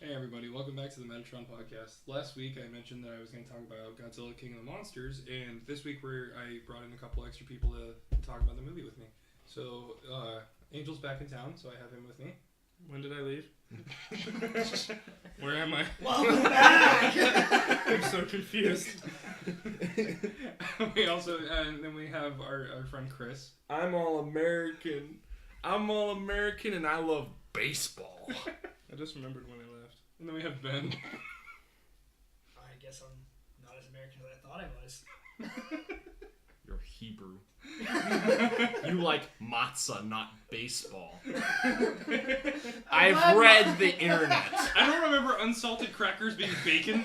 Hey everybody, welcome back to the Metatron podcast. Last week I mentioned that I was going to talk about Godzilla King of the Monsters, and this week I brought in a couple extra people to talk about the movie with me. So, Angel's back in town, so I have him with me. When did I leave? Where am I? Welcome back! I'm so confused. And then we have our friend Chris. I'm all American. And I love baseball. I just remembered when I left. And then we have Ben. I guess I'm not as American as I thought I was. You're Hebrew. You like matzah, not baseball. I've read the internet. I don't remember unsalted crackers being bacon.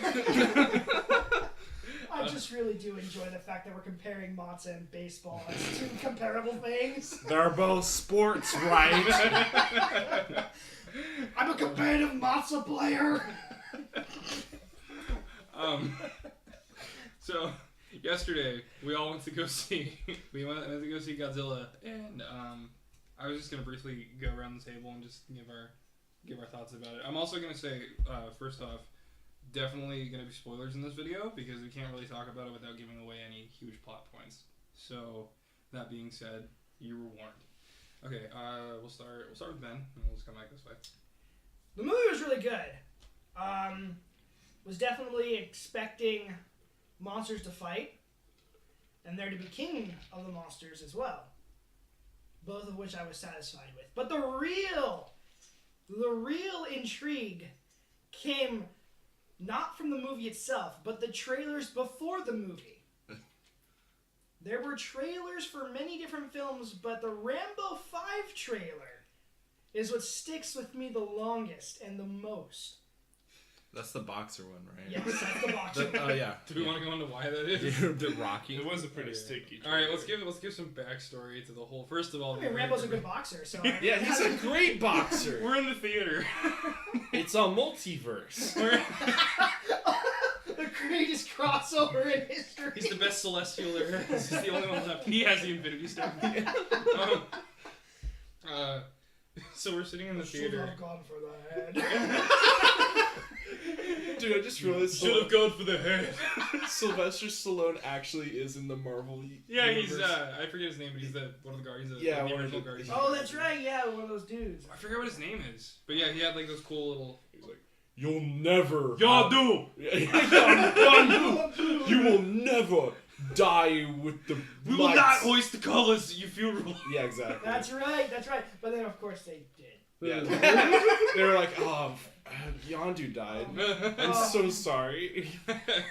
I just really do enjoy the fact that we're comparing matzah and baseball as two comparable things. They're both sports, right? I'm a competitive matzah player. So yesterday we all went to go see Godzilla, and I was just gonna briefly go around the table and just give our thoughts about it. I'm also gonna say first off, definitely gonna be spoilers in this video because we can't really talk about it without giving away any huge plot points. So that being said, you were warned. Okay, we'll start with Ben, and we'll just come back this way. The movie was really good. Was definitely expecting monsters to fight, and there to be king of the monsters as well. Both of which I was satisfied with. But the real intrigue came not from the movie itself, but the trailers before the movie. There were trailers for many different films, but the Rambo 5 trailer is what sticks with me the longest and the most. That's the boxer one, right? Yes, that's the boxer. Oh yeah. Do we want to go into why that is? The Rocky. It was a pretty sticky. All right, let's give some backstory to the whole. First of all, I mean, Rambo's a good boxer, so... Yeah, he's a great boxer. We're in the theater. It's a multiverse. The greatest crossover in history. He's the best Celestial there is. He's the only one left. He has the Infinity Stone. So we're sitting in the Should theater. have gone for the head. Dude, I just realized Should have gone for the head. Sylvester Stallone actually is in the Marvel Yeah, universe. he's I forget his name, but he's one of the Guardians. Yeah, the one of original the- Guardians. Oh, that's right, yeah, one of those dudes. I forget what his name is, but yeah, he had like those cool little. He's like, you'll never. Yadu. You will never die with the. We will lights. not hoist the colors, you funeral. Yeah, exactly. That's right. But then, of course, they did. Yeah. They were like, Yondu died. I'm so sorry.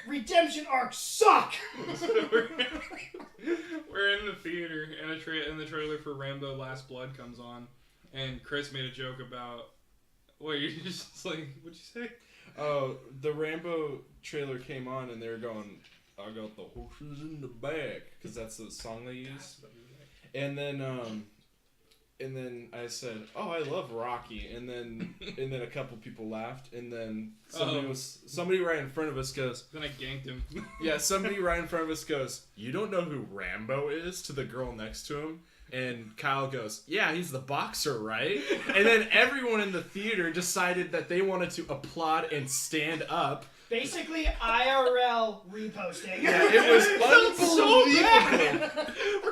Redemption arcs suck! We're in the theater, and the trailer for Rambo Last Blood comes on, and Chris made a joke about. Wait, you're just like, what'd you say? Oh, the Rambo trailer came on, and they were going, I got the horses in the back, because that's the song they use. And then I said, "Oh, I love Rocky." And then a couple people laughed, and then somebody right in front of us goes. Then I ganked him. Yeah, somebody right in front of us goes, "You don't know who Rambo is?" to the girl next to him. And Kyle goes, "Yeah, he's the boxer, right?" And then everyone in the theater decided that they wanted to applaud and stand up. Basically, IRL reposting. Yeah, it was We're unbelievable.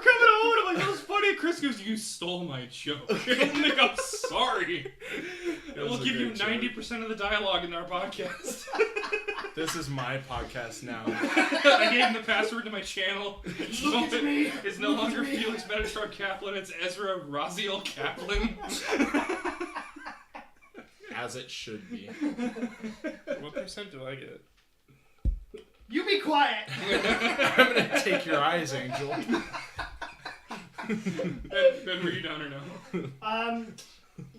coming over to like, that was funny. And Chris goes, "You stole my joke." I'm like, "I'm sorry." We'll give you 90% of the dialogue in our podcast. This is my podcast now. I gave him the password to my channel. Look at me. It's no longer Felix Metatron Kaplan. It's Ezra Raziel Kaplan. As it should be. What percent do I get? You be quiet. I'm gonna take your eyes, Angel. Ben, were you down or no?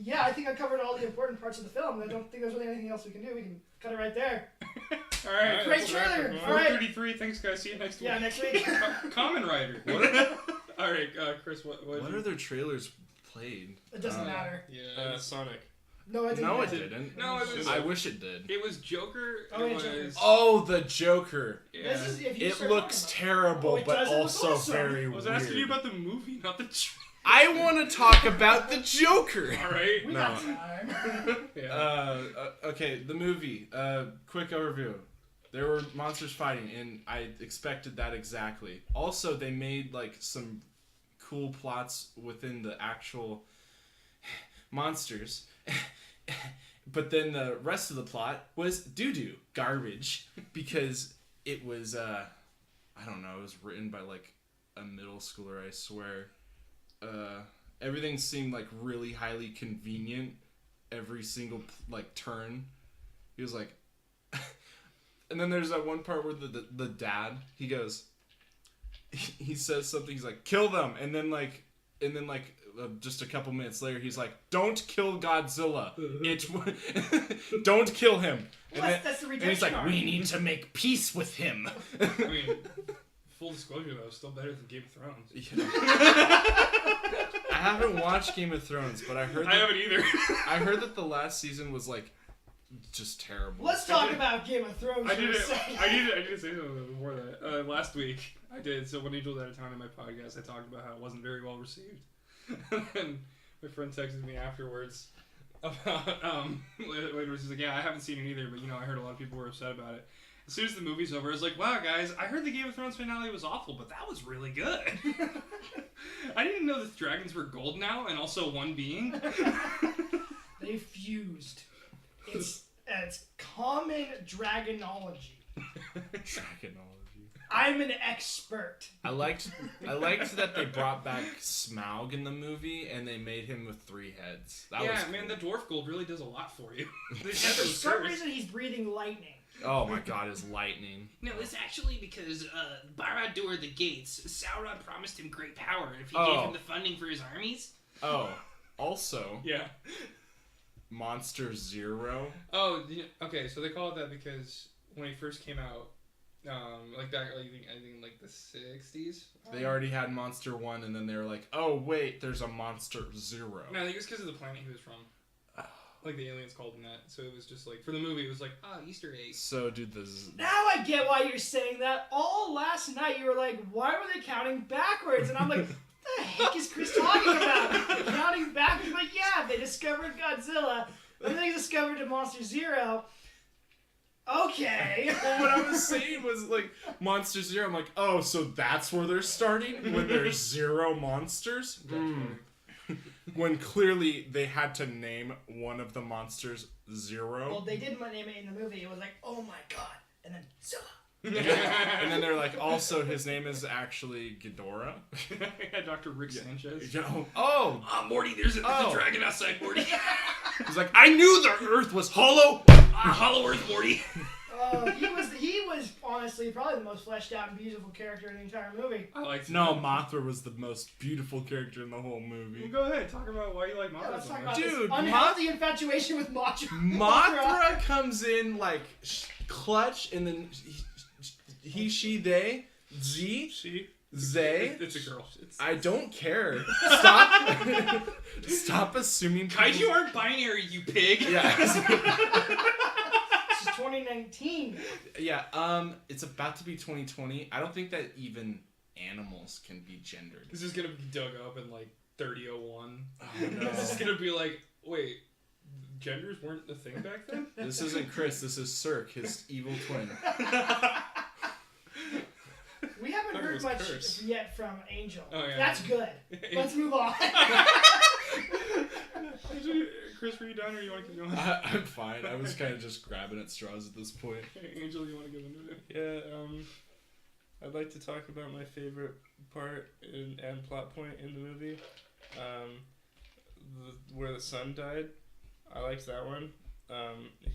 Yeah, I think I covered all the important parts of the film. I don't think there's really anything else we can do. We can cut it right there. All right. Great trailer. All right. 4:33. Thanks, guys. See you next week. Yeah, next week. Kamen Rider. All right, Chris. What other trailers played? It doesn't matter. Yeah. Sonic. No, it didn't. No, it matter. didn't. No, it was. I wish it did. It was Joker. Oh, It yeah, was. Joker. Oh, the Joker. Yeah. This is, if you It start looks talking about terrible, Oh, it but does, it looks also awesome. very I was weird. asking you about the movie, not the trailer. I want to talk about the Joker. All right. We got time. Yeah. Okay, the movie. Quick overview. There were monsters fighting, and I expected that exactly. Also, they made like some cool plots within the actual monsters. But then the rest of the plot was doo-doo, garbage, because it was, I don't know, it was written by, like, a middle schooler, I swear. Everything seemed, like, really highly convenient every single, like, turn. He was like... And then there's that one part where the dad, he goes... He says something, he's like, kill them! And then, just a couple minutes later, he's like, "Don't kill Godzilla. Don't kill him." That's the and he's like, arc. "We need to make peace with him." I mean, full disclosure though, still better than Game of Thrones. Yeah. I haven't watched Game of Thrones, but I heard. I haven't either. I heard that the last season was like just terrible. Let's talk about Game of Thrones I for did a it. second. I did say something before that. Last week I did. So when Angel's out of town in my podcast, I talked about how it wasn't very well received. And my friend texted me afterwards about later. She's like, "Yeah, I haven't seen it either, but I heard a lot of people were upset about it." As soon as the movie's over, I was like, "Wow, guys, I heard the Game of Thrones finale was awful, but that was really good." I didn't know that dragons were gold now, and also one being. They fused. It's common dragonology. Dragonology. I'm an expert. I liked that they brought back Smaug in the movie and they made him with 3 heads. That was cool. Man, the dwarf gold really does a lot for you. For some reason, he's breathing lightning. Oh my god, his lightning. No, it's actually because Barad-dûr the Gates, Sauron promised him great power if he gave him the funding for his armies. Oh, also, Yeah. Monster Zero. Oh, okay. So they call it that because when he first came out, like back, I think like the 60s. They already had Monster 1, and then they were like, "Oh wait, there's a Monster Zero." No, I think it's because of the planet he was from. Like the aliens called him that. So it was just like for the movie, it was like Easter egg. So, dude, Now I get why you're saying that. All last night you were like, why were they counting backwards? And I'm like, what the heck is Chris talking about? Counting backwards? Like, yeah, they discovered Godzilla. Then they discovered a Monster Zero. Okay. Well, what I was saying was like Monster Zero. I'm like, oh, so that's where they're starting when there's 0 monsters. When clearly they had to name one of the monsters Zero. Well, they did name it in the movie. It was like, oh my god. And then Zilla. And then they're like, also his name is actually Ghidorah. Yeah, Dr. Rick Sanchez. Oh, Morty, there's a dragon outside, Morty. he's like, I knew the Earth was hollow. Hollow Earth, Morty. He was honestly probably the most fleshed out and beautiful character in the entire movie. I liked No, Mothra was the most beautiful character in the whole movie. Well, go ahead, talk about why you like Mothra Let's so talk much. about Dude, this unhealthy infatuation with Mothra. Mothra comes in like clutch, and then he, she, they, Z, She. They. It's a girl. I don't care. Stop assuming. Kaiju aren't binary, you pig. Yeah. This is 2019. Yeah. It's about to be 2020. I don't think that even animals can be gendered. This is gonna be dug up in like 3001. Oh no. This is gonna be like, wait, genders weren't a thing back then? This isn't Chris. This is Cirque, his evil twin. We haven't That heard was much Curse. yet from Angel. Oh, yeah. That's good. Let's move on. Chris, were you done or you want to keep going? I'm fine. I was kind of just grabbing at straws at this point. Angel, you want to go into it? Yeah, I'd like to talk about my favorite part and plot point in the movie. Where the son died. I liked that one.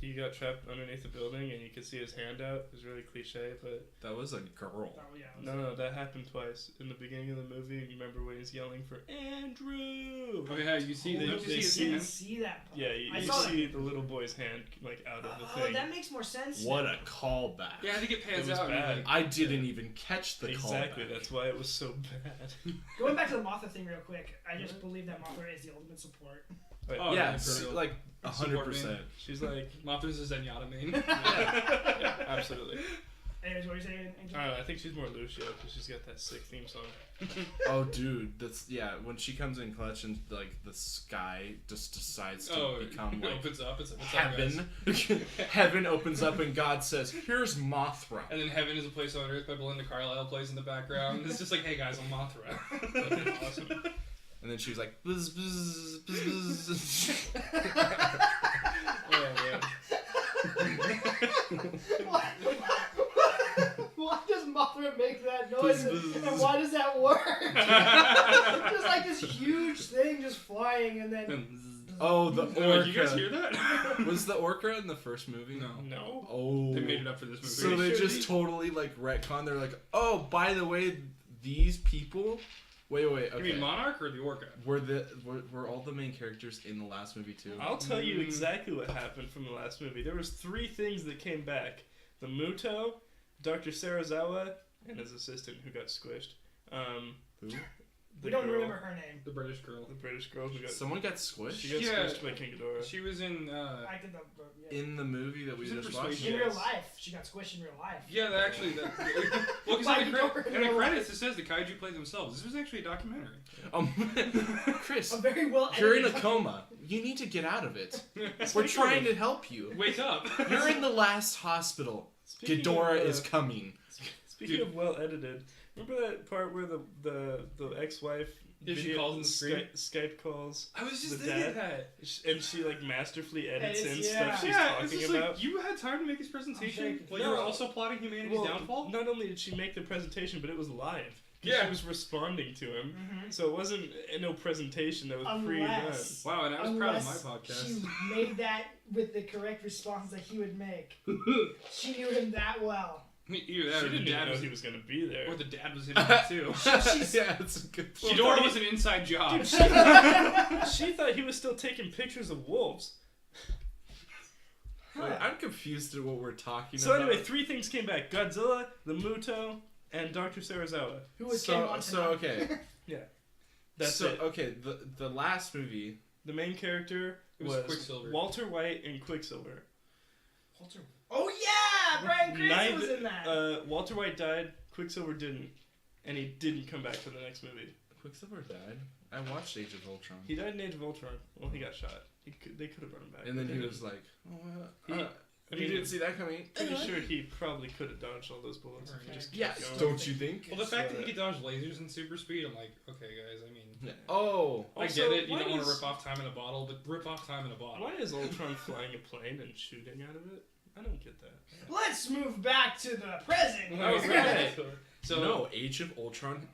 He got trapped underneath a building and you could see his hand out. It was really cliche, but... That was a girl. Oh, yeah. No, that happened twice. In the beginning of the movie, you remember when he's yelling for Andrew? Oh yeah, you see, They- don't you they see I his didn't hand? see that part. Yeah, I you saw see the little boy's hand like out of the Oh, thing. that makes more sense. What a callback. Yeah, I think it pans It was out. and bad. like, I didn't even catch the Exactly, callback. that's why it was so bad. Going back to the Mothra thing real quick, I just believe that Mothra is the ultimate support. Oh, Yeah, yeah, for real. like Support 100%. She's like, Mothra's a Zenyatta main. yeah, absolutely. Anyways, what are you saying, Angel? I don't know. I think she's more Lucio because she's got that sick theme song. Oh, dude, that's when she comes in clutch and like the sky just decides to become like opens up. It's heaven. Heaven opens up and God says, "Here's Mothra." And then Heaven is a Place on Earth by Belinda Carlisle plays in the background. It's just like, hey guys, I'm Mothra. Awesome. And then she was like, buzz, buzz, buzz, buzz. Oh man. Why does Mothra make that noise? Buzz, buzz. And why does that work? Just like this huge thing just flying and then... Oh, the Oh, orca. you guys hear that? Was the orca in the first movie? No. No. Oh. They made it up for this movie. So they just totally like retcon. They're like, oh, by the way, these people. Wait. Okay. You mean Monarch or the orca? Were all the main characters in the last movie too? I'll tell you exactly what happened from the last movie. There was 3 things that came back: the Muto, Dr. Sarazawa, and his assistant who got squished. Who? We don't remember her name. The British girl. The British girl who got Someone got squished she got squished by King Ghidorah. She was in. I did the... Yeah. in the movie that we She's in just watched. Persuasion. In real life. She got squished in real life. Yeah, actually, well, because Why in you don't the remember? credits it says the kaiju play themselves. This was actually a documentary. Chris, A very well you're in a edited- coma. You need to get out of it. We're trying to help you. Wake up! You're in the last hospital. Speaking Ghidorah of, is coming. Speaking of well edited, remember that part where the ex-wife Yeah, she calls in the screen? Skype calls I was just the thinking dad, that. and she like masterfully edits in Edits, stuff she's Yeah, it's talking just about. like you had time to make this presentation shaking. while you were also plotting humanity's downfall. Not only did she make the presentation, but it was live. 'Cause Yeah. she was responding to him, Mhm. so it wasn't no presentation that was pre-done. Unless... Wow, and I was proud of my Unless podcast. she made that with the correct response that he would make. She knew him that well. Either that She or the didn't even dad know was he was going to be there. or the dad was in it too. Yeah, that's a good point. Ghidorah was an inside job. She thought he was still taking pictures of wolves. Wait, I'm confused at what we're talking So about. anyway, 3 things came back: Godzilla, the Muto, and Dr. Sarazawa. Who was So- Ken Watanabe. so, okay. That's so, it. okay, the last movie. The main character It was was Quicksilver. Walter White and Quicksilver. Walter. Oh yeah, Brian Cranston was in that. Walter White died, Quicksilver didn't, and he didn't come back for the next movie. Quicksilver died. I watched Age of Ultron. He died in Age of Ultron. Well, he got shot. They could have brought him back. And then but he they was didn't. like, I you mean, didn't see that coming. pretty sure he probably could have dodged all those bullets if he just Yeah, kept going. don't you think? Well, the fact that So- he could dodge lasers and super speed, I'm like, okay, guys. I mean, Oh, I Also, get it. You why don't want to is- rip off time in a bottle, but rip off time in a bottle. Why is Ultron flying a plane and shooting out of it? I don't get that. Let's move back to the present. Oh, right. So, no, Age of Ultron.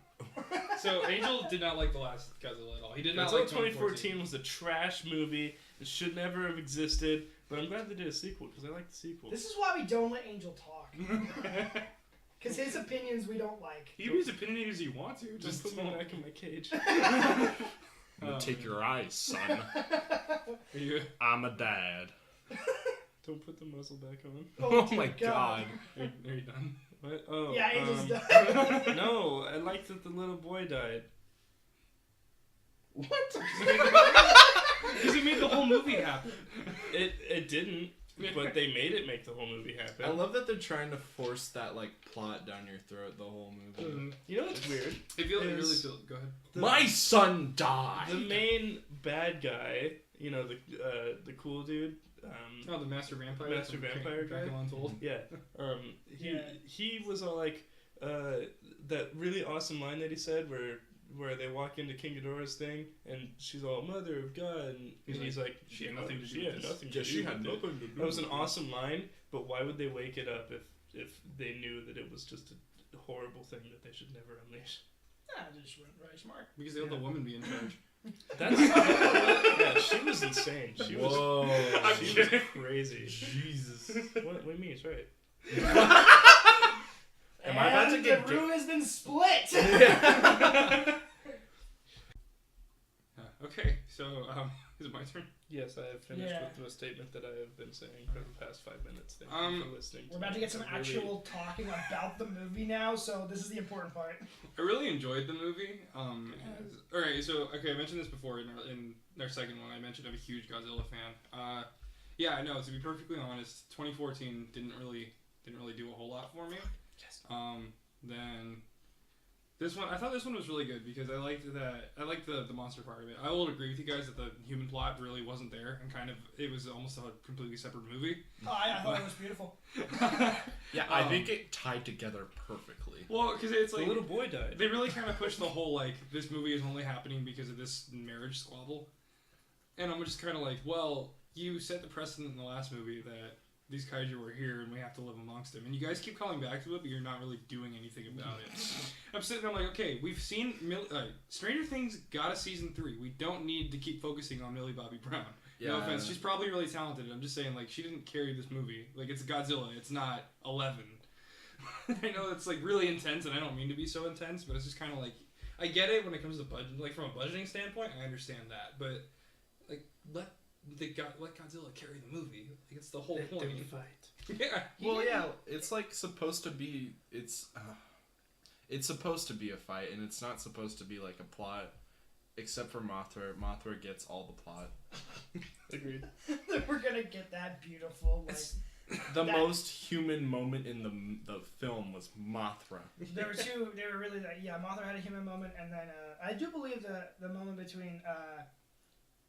so Angel did not like the last Godzilla at all. He did not Godzilla like 2014 was a trash movie. It should never have existed. But I'm glad they did a sequel because I like the sequel. This is why we don't let Angel talk. Because his opinions we don't like. He can be as opinionated as you want to. Just Just put me back in my cage. I'm gonna take your eyes, son. Are you, I'm a dad. Don't put the muzzle back on. Oh, dear my god. are you done? What? Oh. Yeah, Angel's done. No, I liked that the little boy died. What? Because it made the whole movie happen. It didn't, but they made it make the whole movie happen. I love that they're trying to force that like plot down your throat the whole movie. You know what's weird? It really Is- feel. Go ahead. My son died. The main bad guy, you know, the cool dude. Oh, the Master Vampire. Master from Vampire guy? Dracula Untold. Yeah. Yeah. He was all like that really awesome line that he said where they walk into King Ghidorah's thing and she's all Mother of God and he's like she had nothing to do she with had this. nothing to Yeah, do she with had it. nothing to do. That was an with awesome line, but why would they wake it up if they knew that it was just a horrible thing that they should never unleash? Nah, just went very smart. Because they let the woman be in charge. That's yeah, she was insane. She was Whoa. she was crazy. Jesus. What do you mean? It's right. Am I about to And get the room has been split. Okay, so is it my turn? Yes, I have finished Yeah. with the statement that I have been saying for the past 5 minutes. Thank you for listening. We're about to get some I really- actual talking about the movie now, so this is the important part. I really enjoyed the movie. Alright, so I mentioned this before in our second one. I mentioned I'm a huge Godzilla fan. Yeah, I know. To be perfectly honest, 2014 didn't really didn't really do a whole lot for me. Then this one, I thought this one was really good because I liked the monster part of it. I will agree with you guys that the human plot really wasn't there, and kind of it was almost a completely separate movie. Oh, I thought it was beautiful. Yeah, I think it tied together perfectly. Well, because it's like the little boy died. They really kind of pushed the whole like this movie is only happening because of this marriage squabble, and I'm just kind of like, well, you set the precedent in the last movie that these kaiju were here and we have to live amongst them, and you guys keep calling back to it, but you're not really doing anything about it. I'm sitting there like, okay, we've seen Stranger Things got a season 3. We don't need to keep focusing on Millie Bobby Brown. Yeah. No offense, she's probably really talented. I'm just saying, like, she didn't carry this movie. Like, it's Godzilla. It's not 11. I know it's like really intense, and I don't mean to be so intense, but it's just kind of like I get it when it comes to budget. Like from a budgeting standpoint, I understand that, but like let Godzilla carry the movie. Like it's the whole point. Fight. Yeah. Well, yeah, it's like supposed to be. It's supposed to be a fight, and it's not supposed to be like a plot. Except for Mothra. Mothra gets all the plot. Agreed. We're gonna get that beautiful. Like, the most human moment in the film was Mothra. there were two. They were really like, yeah. Mothra had a human moment, and then I do believe the moment between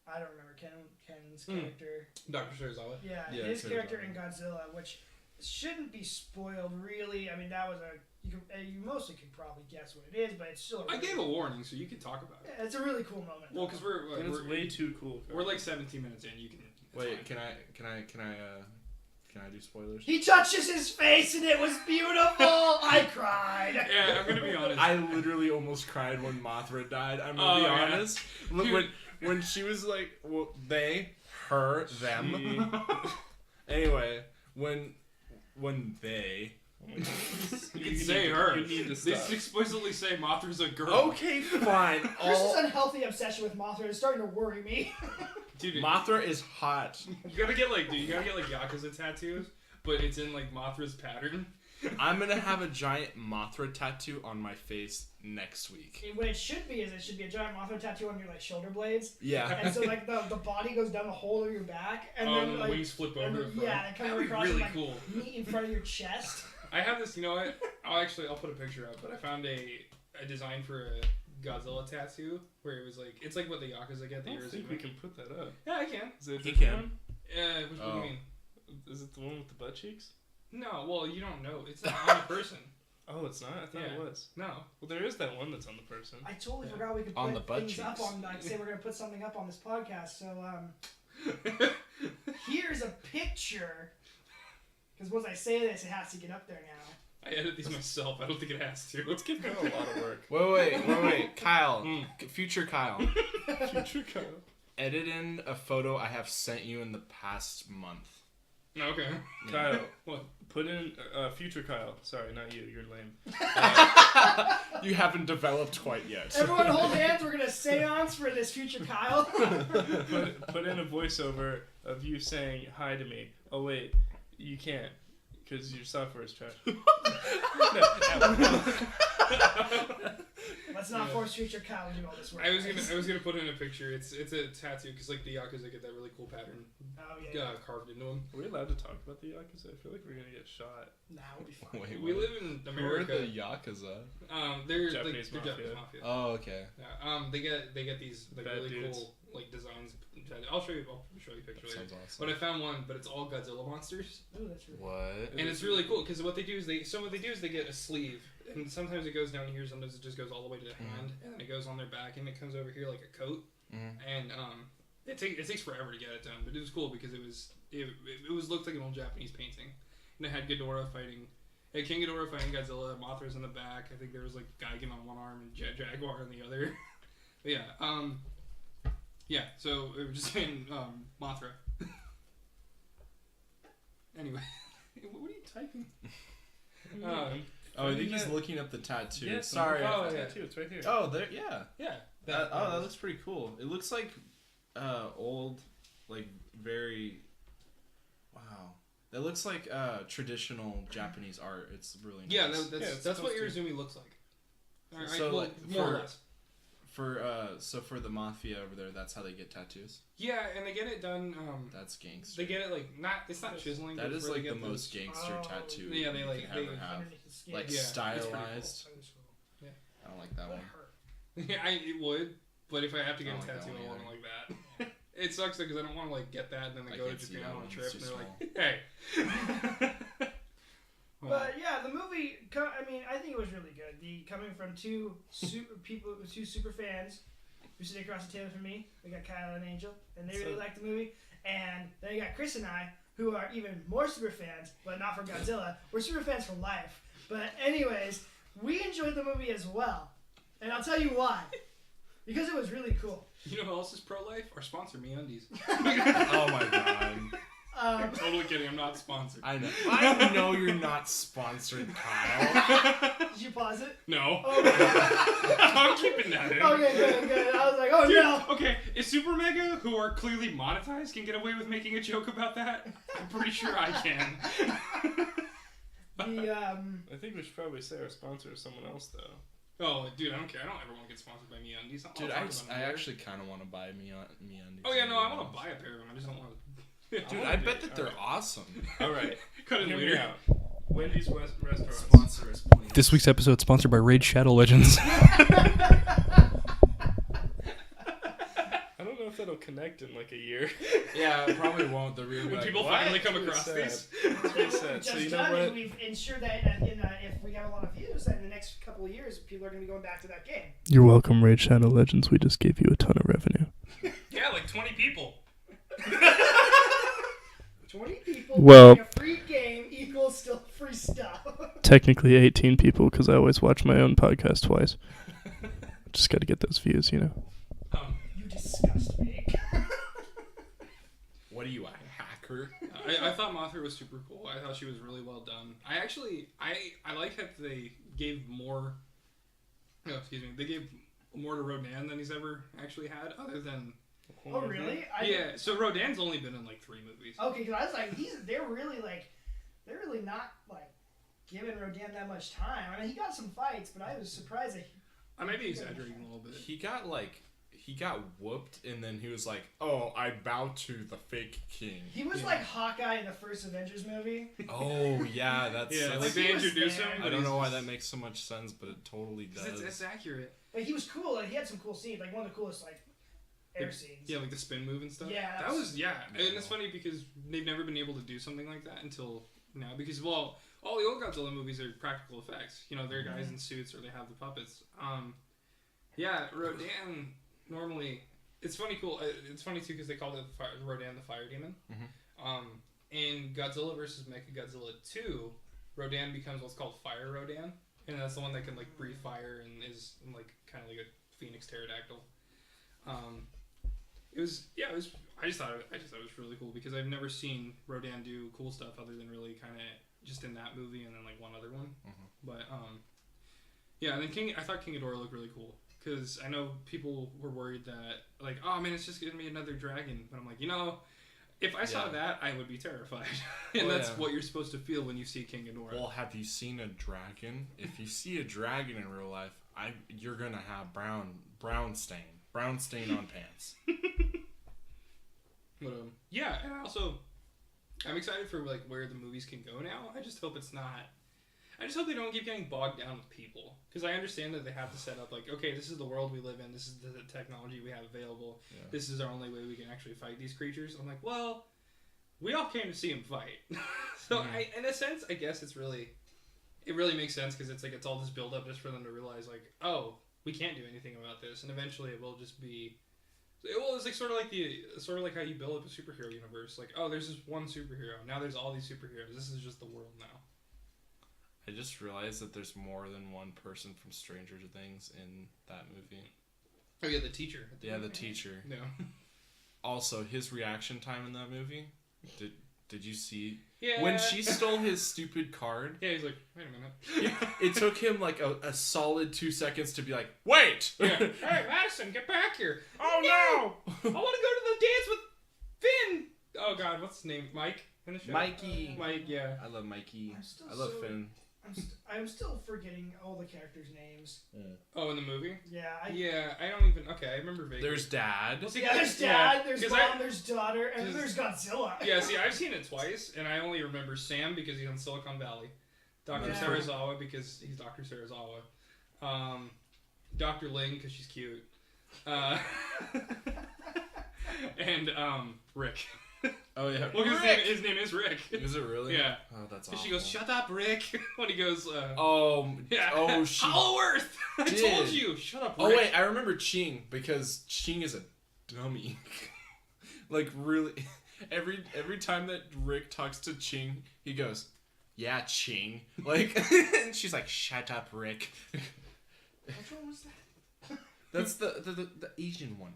I don't remember Ken's character. Dr. Serizawa. Yeah, Yeah, his Serizawa. character in Godzilla, which shouldn't be spoiled really. I mean, that was you mostly could probably guess what it is, but it's still. I gave a warning, so you can talk about it. Yeah, it's a really cool moment. Well, because And it's we're way too cool. we're like 17 minutes in. You can. Wait, fine. can I do spoilers? He touches his face and it was beautiful. I cried. Yeah, I'm gonna be honest. I literally almost cried when Mothra died. I'm gonna be yeah. honest. Look, when she was like, well, they, her, them. Anyway, when they. You can say her. You need to They stop. explicitly say Mothra's a girl. Okay, fine. Chris's unhealthy obsession with Mothra is starting to worry me. Dude, Mothra is hot. you gotta get like Yakuza tattoos, but it's in like Mothra's pattern. I'm gonna have a giant Mothra tattoo on my face next week. What it should be is it should be a giant Mothra tattoo on your like shoulder blades, Yeah. and so like the body goes down the whole of your back, and then the like wings flip over. and the then, front. yeah, they come That'd be across really and, like, cool. meet in front of your chest. I have this. You know what? I'll put a picture up. But I found a design for a Godzilla tattoo where it was like it's like what the Yakuza get. I The don't years think ago. we can put that up. Yeah, I can. Is it a He different can. one? Yeah, which one do Oh. you mean? Is it the one with the butt cheeks? No, well, you don't know. It's not on the person. Oh, it's not? I thought Yeah. it was. No. Well, there is that one that's on the person. I totally Yeah. forgot we could On put the butt things up cheeks. on like say we're gonna put something up on this podcast. So here's a picture. Because once I say this, it has to get up there now. I edit these myself. I don't think it has to. Let's give Kyle a lot of work. Wait, Kyle, future Kyle, Future Kyle. edit in a photo I have sent you in the past month. Okay. Kyle, What? put in future Kyle. Sorry, not you. You're lame. You haven't developed quite yet. Everyone hold hands. We're gonna seance for this future Kyle. Put in a voiceover of you saying hi to me. Oh wait, you can't because your software is trash. Let's not force future Kyle to do all this work. I was gonna put in a picture. It's a tattoo because like the Yakuza get that really cool pattern Oh yeah. carved into them. Are we allowed to talk about the Yakuza? I feel like we're gonna get shot. Nah, we'll be fine. Wait, We live in Who are America. the Yakuza? They're Japanese they're mafia. Japanese mafia. Oh, okay. Yeah. They get these like Bad really dudes. cool like designs. I'll show you a picture later. Sounds awesome. But I found one, but it's all Godzilla monsters, Ooh, that's really What? and it's really cool because what they do is they get a sleeve, and sometimes it goes down here, sometimes it just goes all the way to the hand, and then it goes on their back, and it comes over here like a coat, and it takes forever to get it done, but it was cool because it looked like an old Japanese painting, and it had Ghidorah fighting. It had King Ghidorah fighting Godzilla, Mothra's in the back. I think there was like Gigan on one arm and Jaguar on the other. But yeah, so it was just saying Mothra. Anyway, what are you typing? Oh, I think he's looking up the tattoo. Yeah, Sorry. Oh, yeah. tattoo. It's right here. Oh, there. Yeah. Yeah. That looks pretty cool. It looks like old, like very. Wow. That looks like traditional Japanese art. It's really nice. Yeah, Yeah, it's that's what supposed to. Irizumi looks like. All right, So, well, like, more or for- less. For the mafia over there, that's how they get tattoos. Yeah, and they get it done. That's gangster. They get it like it's not chiseling. That but is where like they the get most gangster tattoo. Yeah, they you like can ever have. Underneath the skin. Like Yeah, it's pretty cool. stylized. Yeah. I don't like that one. Yeah, it would, but if I have to get I a don't like tattoo, that I one want it like that. It sucks though because I don't want to like get that and then they I go to can't see Japan that on one, a trip it's and too they're like, hey. But yeah, the movie. I mean, I think it was really good. Coming from two super fans who sit across the table from me. We got Kyle and Angel, and they really liked the movie. And then you got Chris and I, who are even more super fans, but not for Godzilla. We're super fans for life. But anyways, we enjoyed the movie as well, and I'll tell you why. Because it was really cool. You know who else is pro-life? Our sponsor, MeUndies. Oh my god. I'm totally kidding. I'm not sponsored. I know you're not sponsored, Kyle. Did you pause it? No. Okay. I'm keeping that in. Okay, good. I was like, oh Dude, no. okay, if Super Mega, who are clearly monetized, can get away with making a joke about that, I'm pretty sure I can. I think we should probably say our sponsor is someone else though. Oh, dude, I don't care. I don't ever want to get sponsored by MeUndies. Dude, I actually kind of want to buy MeUndies. Oh yeah, no, I want to buy a pair of them. I just don't want to. Dude, I bet that they're awesome. All right, Cut it hear me later. out. Wendy's restaurants. Sponsor us, please. This week's episode sponsored by Raid Shadow Legends. I don't know if that'll connect in like a year. Yeah, it probably won't. The real When like, people what? finally come Really across sad. these. That's really sad. Just So you know done is what? we've ensured that if we have a lot of views, that in the next couple of years, people are going to be going back to that game. You're welcome, Raid Shadow Legends. We just gave you a ton of revenue. Yeah, like 20 people. 20 people Well- playing a free game equals still free stuff. Technically 18 people because I always watch my own podcast twice. Just got to get those views, you know. You disgust me. What are you, a hacker? I thought Mothra was super cool. I thought she was really well done. I like that they gave more. No, excuse me. They gave more to Rodan than he's ever actually had, other than. Oh, really? Yeah. So Rodan's only been in like 3 movies. Okay, because I was like, they're really not like giving Rodan that much time. I mean, he got some fights, but I was surprised that I may be exaggerating a little bit. He got whooped, and then he was like, "Oh, I bow to the fake king." he was like Hawkeye in the first Avengers movie. Oh yeah, that's Yeah, that's- like they he was introduce there. him. I don't know why that makes so much sense, but it totally does. It's accurate. But he was cool. Like he had some cool scenes. Like one of the coolest like air scenes. Yeah, like the spin move and stuff. Yeah, that that's- was and it's funny because they've never been able to do something like that until now. Because all the old Godzilla movies are practical effects. You know, they're guys in suits or they have the puppets. Yeah, Rodan normally. It's funny, cool. It's funny too because they called it Rodan the Fire Demon. In Godzilla vs. Mechagodzilla 2, Rodan becomes what's called Fire Rodan, and that's the one that can like breathe fire and is like kind of like a phoenix pterodactyl. I just thought it was really cool because I've never seen Rodan do cool stuff other than really kind of just in that movie and then like one other one. But yeah, and then I thought King Ghidorah looked really cool because I know people were worried that like, oh man, it's just gonna be another dragon. But I'm like, if I saw that, I would be terrified, and that's what you're supposed to feel when you see King Ghidorah. Well, have you seen a dragon? If you see a dragon in real life, you're gonna have brown stain on pants. But yeah, and I'm excited for like where the movies can go now. I just hope they don't keep getting bogged down with people, because I understand that they have to set up like, okay, this is the world we live in, this is the technology we have available, this is our only way we can actually fight these creatures. I'm like, well, we all came to see them fight. So in a sense, I guess it really makes sense, because it's like it's all this build up just for them to realize like, oh, we can't do anything about this, and eventually it will just be. Well, it's like sort of like how you build up a superhero universe. Like, oh, there's this one superhero. Now there's all these superheroes. This is just the world now. I just realized that there's more than one person from Stranger Things in that movie. Oh yeah, the teacher. The teacher. No. Also, his reaction time in that movie. Did you see? Yeah. When she stole his stupid card. Yeah, he's like, wait a minute. It took him like a solid 2 seconds to be like, wait! Yeah. Hey, Madison, get back here. Oh no! I want to go to the dance with Finn. Oh God, what's his name? Mike in the show? Mikey. Mike, yeah. I love Mikey. I'm still I love so- Finn. I'm still forgetting all the characters' names. Oh, in the movie? Yeah. I don't even. Okay, I remember vaguely. There's Dad. There's Dad, there's 'cause Mom, there's Daughter, and 'cause- there's Godzilla. Yeah, see, I've seen it twice, and I only remember Sam because he's on Silicon Valley. Dr. Yeah. Serizawa because he's Dr. Serizawa. Dr. Ling because she's cute. And Rick. Oh yeah. Well, his name is Rick. Is it really? Yeah. Oh, that's And awful. she goes, "Shut up, Rick." When he goes, Yeah. Oh, she. Hollow Earth. I did. told you. Shut up, Rick. Oh wait, I remember Ching because Ching is a dummy. Like really, every time that Rick talks to Ching, he goes, "Yeah, Ching." Like, and she's like, "Shut up, Rick." Which one was that? That's the Asian one.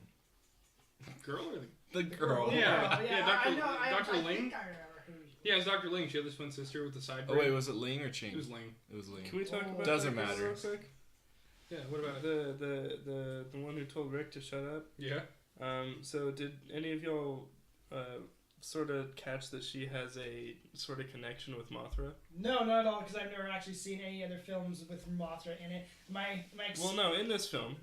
Girl or The girl. Yeah. I know. Dr. I Ling? think I remember who. Yeah, it's Dr. Ling. She had this twin sister with the side Oh braid. wait, was it Ling or Ching? It was Ling. It was Ling. Can we talk about Doesn't that matter. real quick? Yeah, what about it? The one who told Rick to shut up. Yeah. So did any of y'all sort of catch that she has a sort of connection with Mothra? No, not at all, because I've never actually seen any other films with Mothra in it. Well, no, in this film,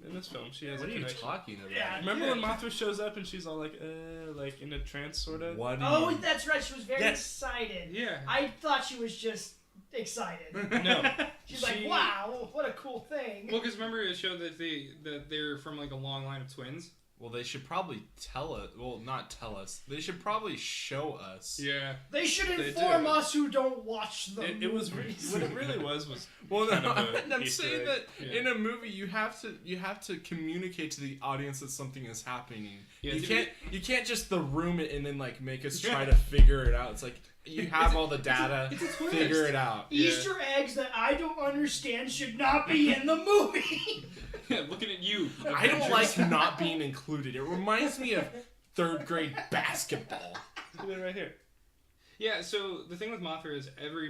she has What a are you connection. talking about? Yeah. Remember when Mothra shows up and she's all like in a trance, sort of? What? Oh, that's right. She was very Yes. excited. Yeah. I thought she was just excited. No. She's like, "Wow, what a cool thing." Well, because remember it showed that they're from like a long line of twins. Well, they should probably tell us. Well, not tell us. They should probably show us. Yeah. They should They inform do. us who don't watch the It was movies. what it really was. Well, kind no, of a I'm Easter saying egg. that Yeah. in a movie you have to communicate to the audience that something is happening. Yeah, you can't just the room it and then like make us try to figure it out. It's like you have all the data, it's a twist. figure it out. Easter eggs that I don't understand should not be in the movie. Yeah, looking at you. I don't like not being included. It reminds me of third grade basketball. Look at it right here. Yeah, so the thing with Mothra is every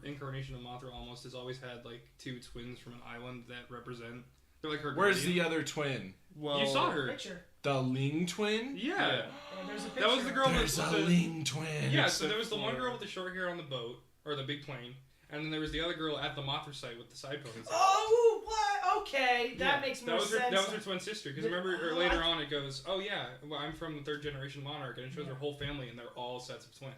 incarnation of Mothra almost has always had like two twins from an island that represent. They're like her. Where's guardian. the other twin? Well, You saw her. Picture. The Ling twin? Yeah. Yeah. There's a picture. That was the girl There's with a the. Ling twin. Yeah, so there was the one Except girl for- with the short hair on the boat or the big plane, and then there was the other girl at the Mothra site with the side ponytail. Oh, what? Okay, that Yeah, makes more that was sense. That was her twin sister. Because remember, or Oh, later on, it goes, "Oh yeah, well, I'm from the third generation monarch," and it shows her whole family, and they're all sets of twins.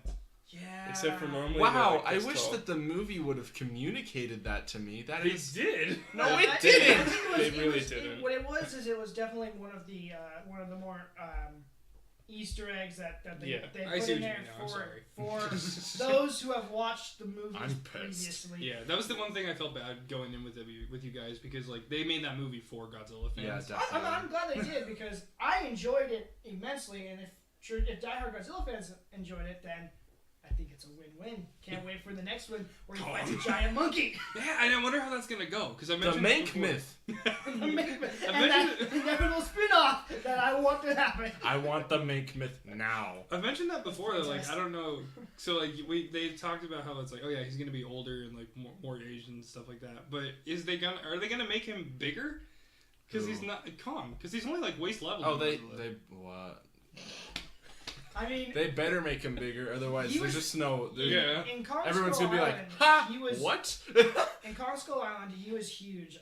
Yeah. Except for normally. Wow, they're, like, I this wish tall. that the movie would have communicated that to me. That They is. did. No, I it think- didn't. I think it was- They it really was- didn't. What it was is it was definitely one of the more Easter eggs that they Yeah. they I put see in what you there mean now, I'm for sorry. those who have watched the movies I'm pissed. previously. Yeah, that was the one thing I felt bad going in with you guys because like they made that movie for Godzilla fans. Yeah, I'm definitely. glad they did because I enjoyed it immensely, and if diehard Godzilla fans enjoyed it, then I think it's a win-win. Can't wait for the next one where he fights a giant monkey. Yeah, and I wonder how that's gonna go because I The mentioned Mank before. myth. and that mentioned- inevitable spin-off that I want to happen. I want the Mank myth now. I've mentioned that before. That like I don't know. So like they talked about how it's like oh yeah he's gonna be older and like more Asian and stuff like that. But are they gonna make him bigger? Because he's Who? not Kong. Because he's only like waist level. Oh, in they Godzilla. what? I mean, They better make him bigger, otherwise He there's was- just no. there's- Yeah. in Kong Everyone's Skull gonna be like, Island, "Ha! he was, What?" In Kong Skull Island, he was huge.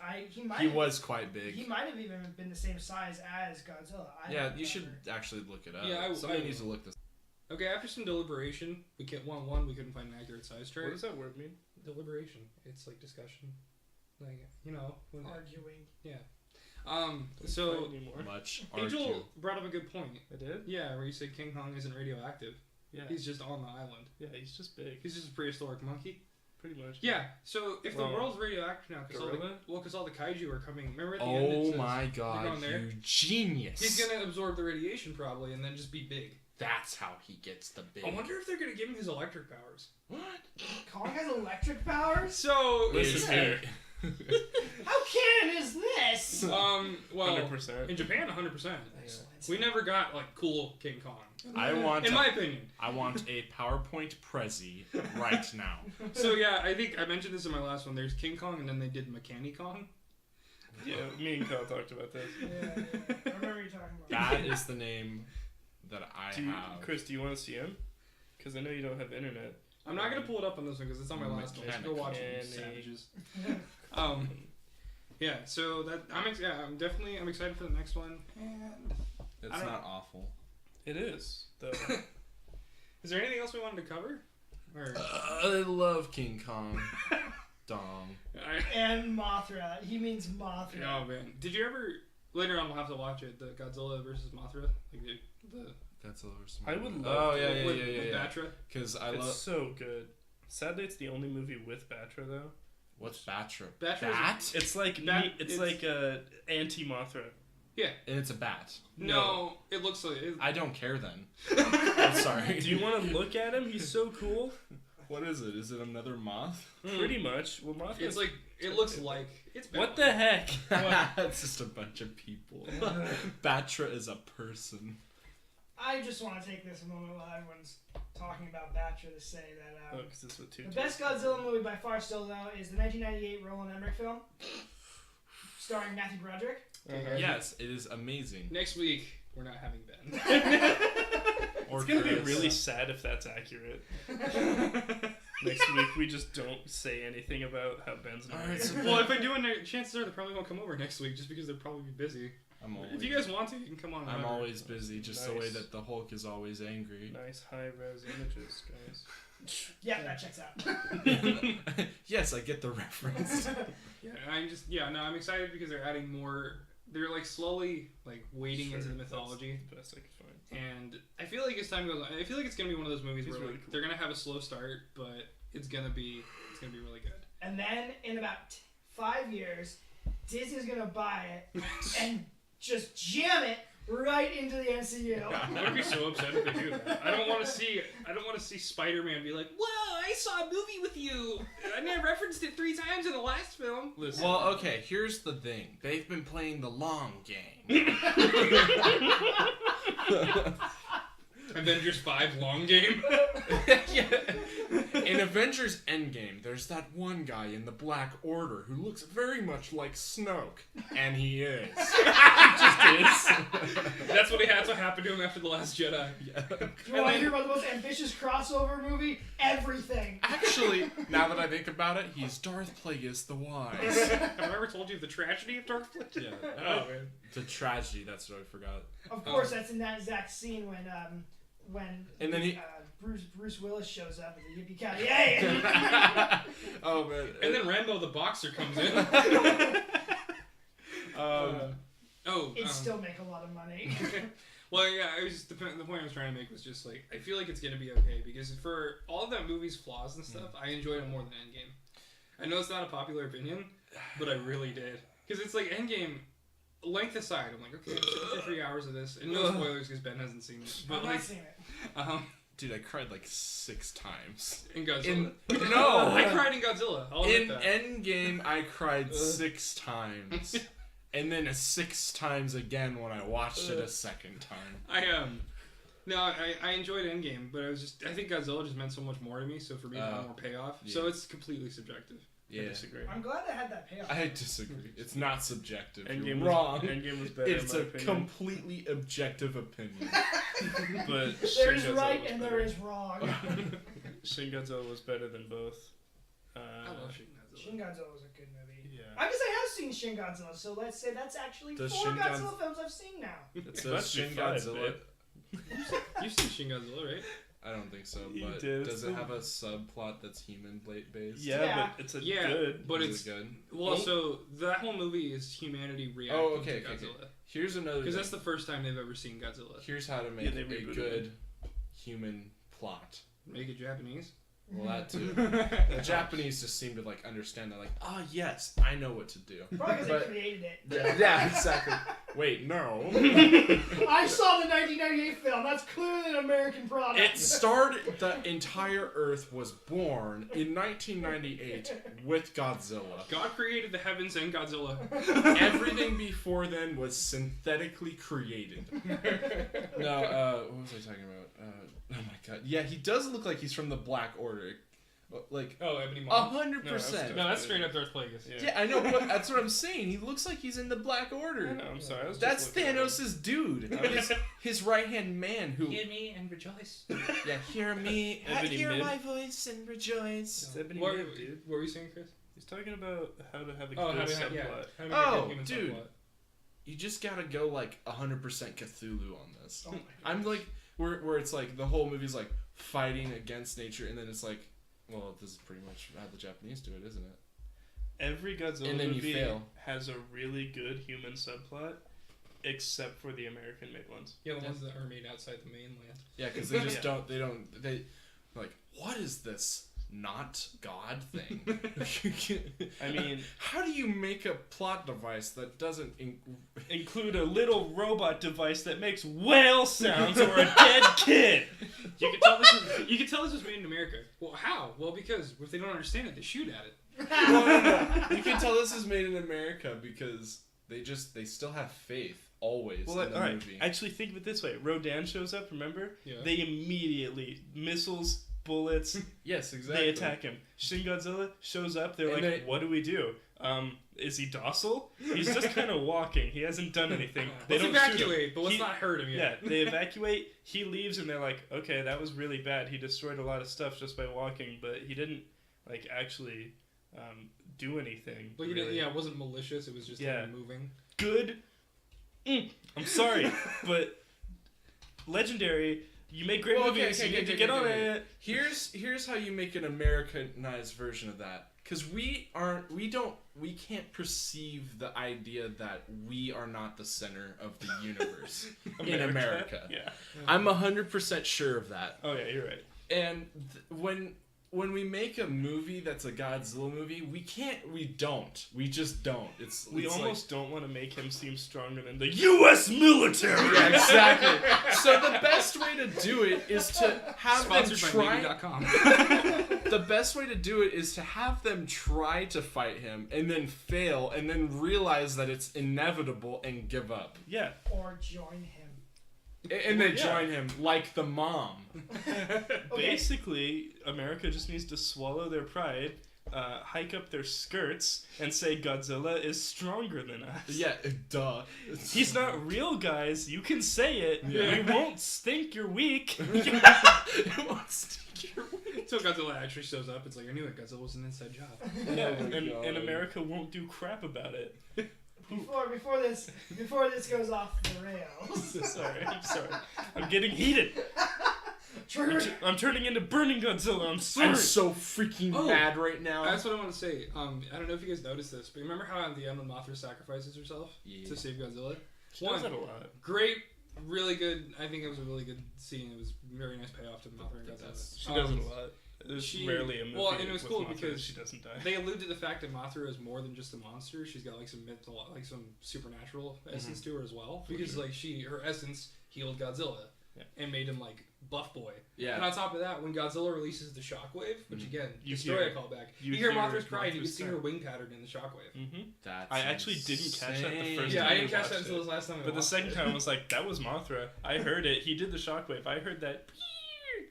He was quite big. He might have even been the same size as Godzilla. Yeah, don't you should remember. actually look it up. Yeah, Somebody I- needs to look this. Okay, after some deliberation, we couldn't find an accurate size chart. What does that word mean? Deliberation. It's like discussion. Like when Arguing. so Fight anymore. Much Angel argue. brought up a good point. I did. Yeah, where you said King Kong isn't radioactive. Yeah. He's just on the island. Yeah, he's just big. He's just a prehistoric monkey. Pretty much. Yeah. So if the Well, world's radioactive now, because gorilla? all the kaiju are coming. Remember at the end it Oh says my they're god, going there? you genius! He's gonna absorb the radiation probably, and then just be big. That's how he gets the big. I wonder if they're gonna give him his electric powers. What? Kong has electric powers? So Listen here. How canon is this? well, 100%. in Japan, 100%. Excellent. We never got like cool King Kong. I want. In my opinion. I want a PowerPoint Prezi right now. So yeah, I think I mentioned this in my last one. There's King Kong, and then they did Mechani Kong. Yeah, me and Kyle talked about this. Yeah. I remember you talking about That is the name that I have. Chris, do you want to see him? Because I know you don't have internet. I'm not gonna pull it up on this one because it's on my last one. So go watch it, you savages. Yeah. So that I'm excited for the next one, and It's not awful. It is though. is there anything else we wanted to cover? Or I love King Kong. Dong. And Mothra. He means Mothra. Oh man, did you ever? Later on, we'll have to watch it. The Godzilla versus Mothra, like the That's a little I would love. Oh to. yeah. with Yeah. Batra. Because I It's love. so good. Sadly, it's the only movie with Batra though. What's Batra? Batra's Bat? It's like it's like anti Mothra. And it's a bat. No, it looks like. I don't care then. I'm sorry. Do you want to look at him? He's so cool. What is it? Is it another moth? Pretty much. Well, Mothra. It's like it looks like it's. What the heck? It's just a bunch of people. Batra is a person. I just want to take this moment while everyone's talking about Batra to say that Oh, 'cause this was too. the best Godzilla movie by far still though is the 1998 Roland Emmerich film starring Matthew Broderick. Uh-huh. Yes, it is amazing. Next week we're not having Ben. It's gonna be really sad if that's accurate. Next week we just don't say anything about how Ben's not. Alright, here. so- Well, if I do, chances are they probably won't come over next week just because they'll probably be busy. If you guys want to, you can come on. I'm whenever. always busy, just the way Nice. that the Hulk is always angry. Nice high-res images, guys. Yeah, that checks out. Yes, I get the reference. Yeah, I'm excited because they're adding more. They're like slowly like wading into the mythology, That's the best I could find. and I feel like as time goes on, I feel like it's gonna be one of those movies He's where really like cool. they're gonna have a slow start, but it's gonna be really good. And then in about 5 years, Disney's gonna buy it and just jam it right into the MCU. I would be so upset if they do that. I don't want to see Spider-Man be like, "Whoa, I saw a movie with you. I referenced it 3 times in the last film." Listen. Well, okay, here's the thing. They've been playing the long game. Avengers 5 long game. Yeah. In Avengers Endgame, there's that one guy in the Black Order who looks very much like Snoke. And he is. just is. That's what had to happen to him after The Last Jedi. You want to hear about the most ambitious crossover movie? Everything. Actually, now that I think about it, he's Darth Plagueis the Wise. Have I ever told you the tragedy of Darth Plagueis? Yeah. Oh man. The tragedy, that's what I forgot. Of course, that's in that exact scene when And then he- Bruce Willis shows up with the yippee ki yay. Oh, man. And then Rambo the boxer comes in. It'd still make a lot of money. Well, yeah, the point I was trying to make was just like I feel like it's gonna be okay because for all of that movie's flaws and stuff, I enjoyed it more than Endgame. I know it's not a popular opinion, but I really did because it's like Endgame. Length aside, I'm like, okay, I'm sitting for 3 hours of this, and no spoilers because Ben hasn't seen it. But I've like, not seen it. Dude, I cried like 6 times. In Godzilla. No! I cried in Godzilla. I'll admit In that. Endgame, I cried 6 times. And then 6 times again when I watched it a second time. I enjoyed Endgame, but I think Godzilla just meant so much more to me. So for me, it had more payoff. Yeah. So it's completely subjective. I Yeah. disagree. I'm glad I had that payoff. I disagree. It's not subjective. Endgame You're wrong. Endgame was better. It's in a my opinion. completely objective opinion. But There's Shin Godzilla right was and better. there is wrong. Shin Godzilla was better than both. I love Shin Godzilla. Shin Godzilla was a good movie. Yeah. I guess I have seen Shin Godzilla, so let's say that's actually Does 4 Shin Godzilla films I've seen now. It's Must be Shin 5, Godzilla. babe. You've seen Shin Godzilla, right? I don't think so, You but did, does it's it have a subplot that's human based? Yeah, Yeah. but it's a Yeah, good. but Is it's it good? well. So that whole movie is humanity reacting Oh, okay, to okay, okay. Godzilla Here's another because thing. that's the first time they've ever seen Godzilla. Here's how to Yeah, make they a rebooted good human plot. Make it Japanese. Well, that too. The Japanese just seem to like understand that, like, yes, I know what to do. Probably because But- they created it. Yeah, exactly. Wait, no. I saw the 1998 film. That's clearly an American product. It started. The entire Earth was born in 1998 with Godzilla. God created the heavens and Godzilla. Everything before then was synthetically created. No, what was I talking about? Oh my god. Yeah, he does look like he's from the Black Order. Like Oh, Ebony Maw. 100%. No, that's straight up Darth Plagueis. Yeah, I know, but that's what I'm saying. He looks like he's in the Black Order. I know, I'm sorry. I was That's just looking at Thanos' dude. His right hand man who. Hear me and rejoice. Yeah, hear me. Ebony hear Mid. my voice and rejoice. It's Ebony What, Mid, dude. what were you saying, Chris? He's talking about how to have a Oh, good how to subplot. have, how to make Oh, a human dude. subplot. You just gotta go like 100% Cthulhu on this. Oh my I'm like, where it's like the whole movie's like fighting against nature, and then it's like, well, this is pretty much how the Japanese do it, isn't it? Every Godzilla And then you movie fail. has a really good human subplot, except for the American-made ones. Yeah, the ones that are made outside the mainland. Yeah, because they just Yeah. they like, what is this not God thing? I mean, how do you make a plot device that doesn't include a little robot device that makes whale sounds or a dead kid. You can tell this was made in America. Well, how? Well, because if they don't understand it, they shoot at it. No. You can tell this is made in America because they still have faith always Well, in the all right. movie. Actually, think of it this way: Rodan shows up. Remember? Yeah. They immediately missiles, bullets. Yes, exactly. They attack him. Shin Godzilla shows up. They're And like, "What do we do? Is he docile? He's just kind of walking. He hasn't done anything. They Let's don't shoot him." evacuate, but let's He- not hurt him Yeah, yet. they evacuate. He leaves, and they're like, "Okay, that was really bad. He destroyed a lot of stuff just by walking, but he didn't like actually do anything." But you really. didn't, yeah, it wasn't malicious. It was just Yeah. moving. Good. I'm sorry, but legendary. You make great Well, movies. You need to get on it. Here's how you make an Americanized version of that. Because we can't perceive the idea that we are not the center of the universe in America. Yeah. I'm 100% sure of that. Oh yeah, you're right. And when we make a movie that's a Godzilla movie, we just don't. We it's almost don't want to make him seem stronger than the U.S. military. Yeah, exactly. So the best way to do it is to have Sponsored them by try. Maybe.com. The best way to do it is to have them try to fight him and then fail and then realize that it's inevitable and give up. Yeah. Or join him. And they Yeah. join him like the mom. Basically, America just needs to swallow their pride, hike up their skirts, and say Godzilla is stronger than us. Yeah, duh. He's not real, guys. You can say it. Yeah. We won't think you're weak. Until Godzilla actually shows up, it's like, I knew it. Godzilla was an inside job. Yeah, Oh my God. and America won't do crap about it. Before this goes off the rails. Sorry. I'm getting heated. I'm turning into burning Godzilla. I'm sorry. I'm so freaking mad right now. That's what I want to say. I don't know if you guys noticed this, but remember how at the end Mothra sacrifices herself to save Godzilla? She does that a lot. Great, really good. I think it was a really good scene. It was a very nice payoff to Mothra and Godzilla. She does it a lot. There's she- rarely a movie well, and it was with cool Mothra because that she doesn't die. They allude to the fact that Mothra is more than just a monster. She's got like some mental, like some supernatural essence to her as well. Because like her essence healed Godzilla and made him like buff boy. Yeah. And on top of that, when Godzilla releases the shockwave, which again, You destroy a hear- callback. you You hear hear Mothra's cry, and you can Mothra's see cry. her wing pattern in the shockwave. Mm-hmm. That's I actually didn't catch that the insane. first Yeah, time I didn't we catch that watched until it. this last time. I But the watched second it. time I was like, that was Mothra. I heard it. He did the shockwave. I heard that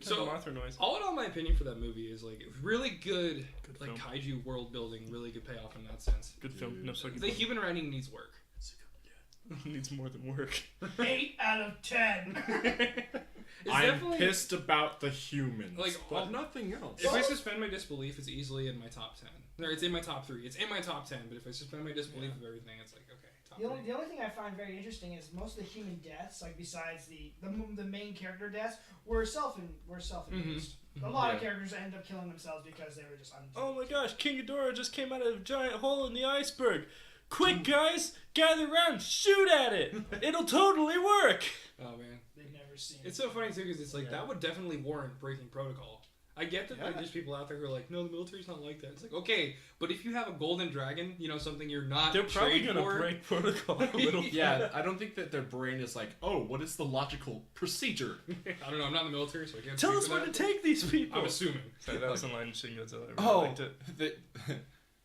So, Mothra noise. all in all, my opinion for that movie is like really good, like film. kaiju world building, really good payoff in that sense. Good film. No sucky. The human writing needs work. needs more than work. 8 out of 10. It's I'm definitely pissed about the humans, Like, but nothing else. If I suspend my disbelief, it's easily in my top 10. Or it's in my top 3. It's in my top 10, but if I suspend my disbelief of everything, it's like, okay, top The 3. only thing I find very interesting is most of the human deaths, like besides the main character deaths, were self-induced. A lot of characters end up killing themselves because they were just Oh my gosh, King Ghidorah just came out of a giant hole in the iceberg. Quick, guys, gather around, shoot at it. It'll totally work. Oh, man. They've never seen It's so funny, too, because it's like, that would definitely warrant breaking protocol. I get that like, there's people out there who are like, no, the military's not like that. It's like, okay, but if you have a golden dragon, you know, something you're not They're probably trained gonna for, break protocol a little. Yeah, I don't think that their brain is like, oh, what is the logical procedure? I don't know, I'm not in the military, so I can't Tell speak us for where to that. take these people. I'm assuming. Sorry, that was the line in Shin Godzilla. I really liked it.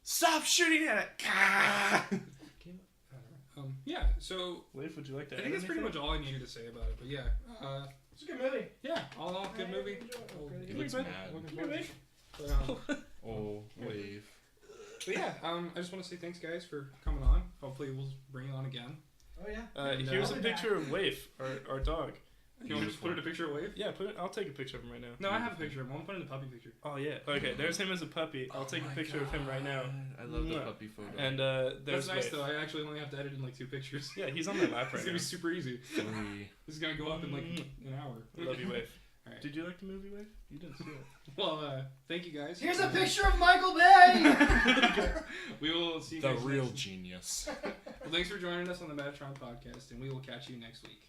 Stop shooting at it! Yeah, so Leif, would you like to I add think that's pretty anything? much all I needed to say about it, but yeah. It's a good movie. Yeah, all in all, good movie. Enjoyed it. He looks Good mad. movie. Good movie. Oh, wave. But yeah, I just want to say thanks, guys, for coming on. Hopefully, we'll bring you on again. Oh yeah. And, Here's a I'll be picture of Waif, our dog. You want to just put in a picture of Wave? Yeah, I'll take a picture of him right now. No, I have a picture of him. I'm putting the puppy picture. Oh yeah. Okay, there's him as a puppy. I'll take a picture of him right now. I love the Mwah. puppy photo. And there's That's nice Waif. though. I actually only have to edit in like 2 pictures. Yeah, he's on my lap It's right gonna now. be super easy. 3. This is gonna go up in like an hour. Love you, Waif. Alright. Did you like the movie, Waif? You didn't see it. Well, thank you guys. Here's a picture of Michael Bay. We will see you The guys real next- genius. Well, thanks for joining us on the Metatron podcast, and we will catch you next week.